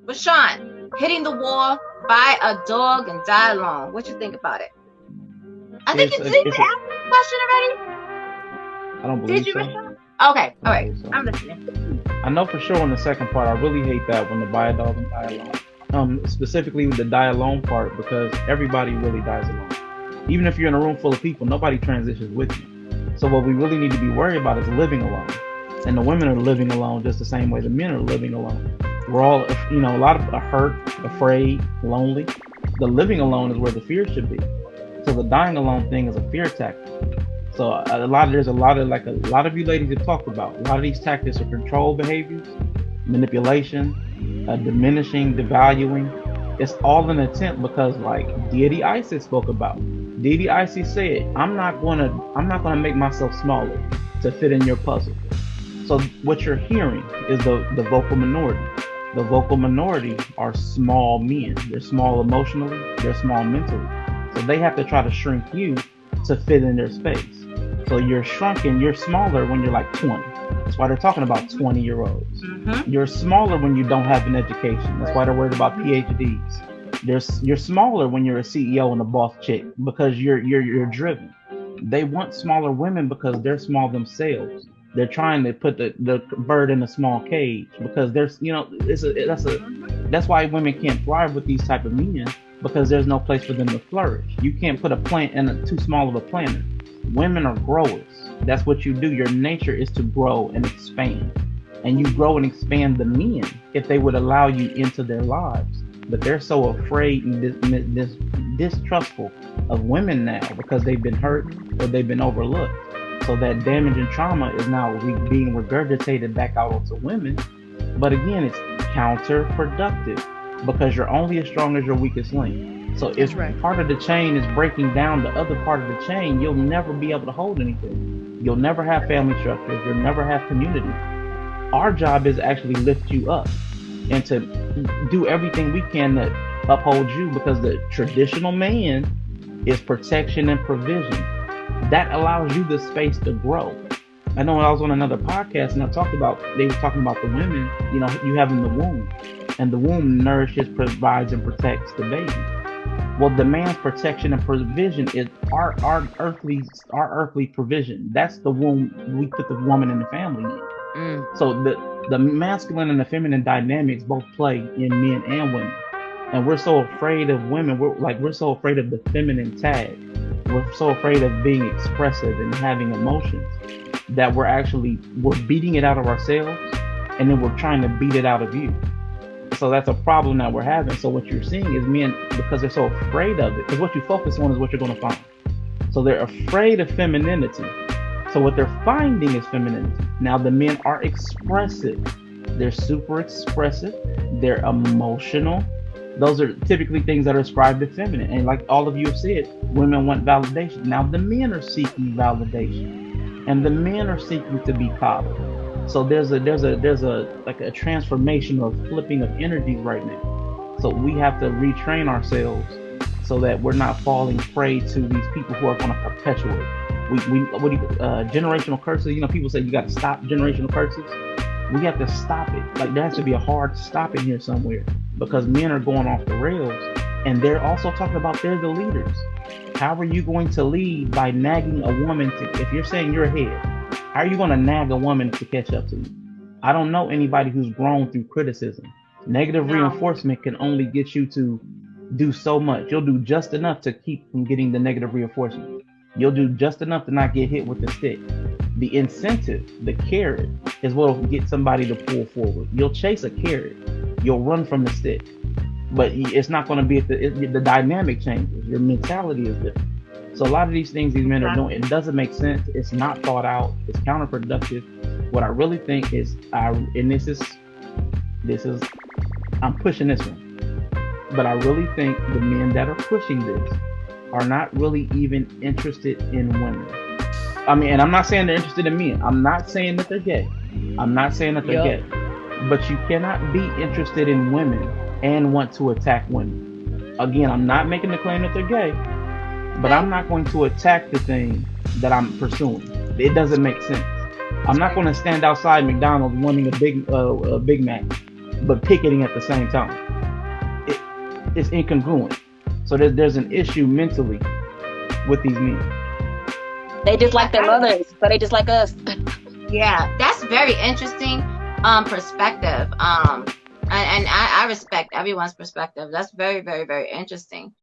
Rashawn, hitting the wall by a dog and die alone. What you think about it? I think It's you a, did. You it's a, answer the question already. I don't Did believe you, so. Rashawn? Okay. I All don't right. believe so. I'm listening. I know for sure on the second part, I really hate that when the buy a dog and die alone. Specifically with the die alone part, because everybody really dies alone. Even if you're in a room full of people, nobody transitions with you. So what we really need to be worried about is living alone. And the women are living alone just the same way the men are living alone. We're all, a lot of hurt, afraid, lonely. The living alone is where the fear should be. So the dying alone thing is a fear tactic. So there's a lot of you ladies have talked about. A lot of these tactics are control behaviors, manipulation, diminishing, devaluing. It's all an attempt because, like Deity Isis spoke about, Deity Isis said, I'm not gonna make myself smaller to fit in your puzzle." So what you're hearing is the vocal minority. The vocal minority are small men. They're small emotionally. They're small mentally. So they have to try to shrink you to fit in their space. So you're shrunken. You're smaller when you're like 20. That's why they're talking about 20-year-olds. Mm-hmm. You're smaller when you don't have an education. That's why they're worried about PhDs. You're smaller when you're a CEO and a boss chick because you're driven. They want smaller women because they're small themselves. They're trying to put the bird in a small cage because there's that's why women can't thrive with these type of men because there's no place for them to flourish. You can't put a plant in too small of a planter. Women are growers. That's what you do. Your nature is to grow and expand. And you grow and expand the men if they would allow you into their lives. But they're so afraid and distrustful of women now because they've been hurt or they've been overlooked. So that damage and trauma is now being regurgitated back out onto women. But again, it's counterproductive because you're only as strong as your weakest link. So if That's right. part of the chain is breaking down the other part of the chain, you'll never be able to hold anything. You'll never have family structures. You'll never have community. Our job is actually lift you up and to do everything we can to uphold you because the traditional man is protection and provision. That allows you the space to grow. I know I was on another podcast and they were talking about the women, you having the womb. And the womb nourishes, provides, and protects the baby. Well, the man's protection and provision is our earthly provision. That's the womb we put the woman in the family in. Mm. So the masculine and the feminine dynamics both play in men and women. And we're so afraid of women. We're so afraid of the feminine tag. We're so afraid of being expressive and having emotions that we're beating it out of ourselves and then we're trying to beat it out of you. So that's a problem that we're having. So what you're seeing is men, because they're so afraid of it, because what you focus on is what you're going to find. So they're afraid of femininity. So what they're finding is femininity. Now the men are expressive. They're super expressive. They're emotional. Those are typically things that are ascribed to feminine. And like all of you have said, women want validation. Now the men are seeking validation. And the men are seeking to be coddled. So there's like a transformation or flipping of energies right now. So we have to retrain ourselves so that we're not falling prey to these people who are going to perpetuate. Generational curses. People say you got to stop generational curses. We have to stop it. Like there has to be a hard stop in here somewhere because men are going off the rails, and they're also talking about they're the leaders. How are you going to lead by nagging a woman to? If you're saying you're ahead, how are you going to nag a woman to catch up to you? I don't know anybody who's grown through criticism. Negative No. reinforcement can only get you to do so much. You'll do just enough to keep from getting the negative reinforcement. You'll do just enough to not get hit with the stick. The incentive, the carrot, is what will get somebody to pull forward. You'll chase a carrot. You'll run from the stick. But it's not going to be the dynamic changes. Your mentality is different. So a lot of these things these men are doing, it doesn't make sense. It's not thought out. It's counterproductive. What I really think is, I'm pushing this one, but I really think the men that are pushing this are not really even interested in women. I mean, and I'm not saying they're interested in men. I'm not saying that they're gay. I'm not saying that they're Yup. gay. But you cannot be interested in women and want to attack women. Again, I'm not making the claim that they're gay, but I'm not going to attack the thing that I'm pursuing. It doesn't make sense. I'm not going to stand outside McDonald's wanting a Big Mac but picketing at the same time. It, it's incongruent. So there's an issue mentally with these men. They just like their mothers, so they just like us. Yeah, that's very interesting perspective. And I respect everyone's perspective. That's very, very, very interesting.